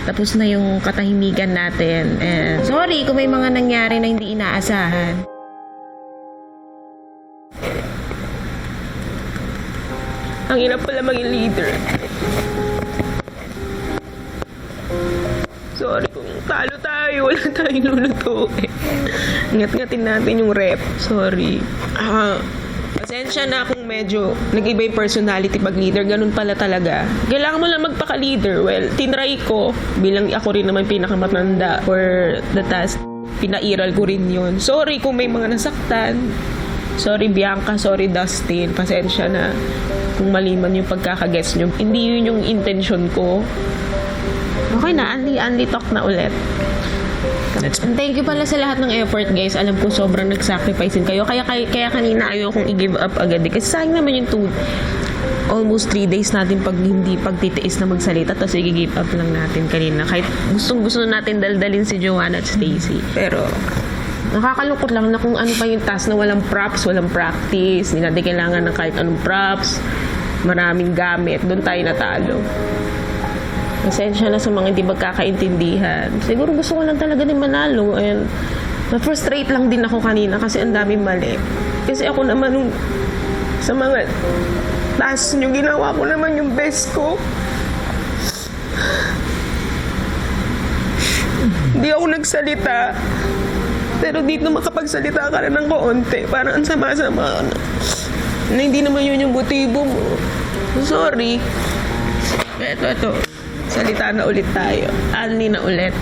Tapos na yung katahimikan natin. And sorry kung may mga nangyari na hindi inaasahan. Ang hirap pala maging leader. Sorry kung talo tayo, wala tayong lulutuin. Ngat-ngatin natin yung rep. Sorry. Pasensya na kung medyo nag-iba yung personality pag leader. Ganun pala talaga. Kailangan mo lang magpaka-leader. Well, tinry ko. Bilang ako rin naman pinakamatanda for the task. Pinairal ko rin yun. Sorry kung may mga nasaktan. Sorry Bianca, sorry Dustin. Pasensya na kung mali man yung pagkakagets nyo. Hindi yun yung intention ko. Okay na, Anli talk na ulit. And thank you pala sa lahat ng effort, guys. Alam ko sobrang nag-sacrifice kayo. Kaya kanina ayokong i-give up agad. Kasi sayang naman yung almost 3 days natin hindi pagtitiis na magsalita, tapos i-give up lang natin kanina. Kahit gusto natin daldalin si Joanna at Stacy. Pero nakakalungkot lang na kung ano pa yung task na walang props, walang practice, hindi natin kailangan ng kahit anong props, maraming gamit, doon tayo natalo. Pasensya na sa mga hindi magkakaintindihan. Siguro gusto ko lang talaga din manalo, and na-frustrate lang din ako kanina kasi ang daming mali. Kasi ako naman sa mga task nyo, ginawa ko naman yung best ko. Hindi ako nagsalita. Pero dito makapagsalita ka rin ng kaunti. Parang ang sama-sama na hindi naman yun yung motibo mo. Sorry. Ito. Salita na ulit tayo. Anli na ulit.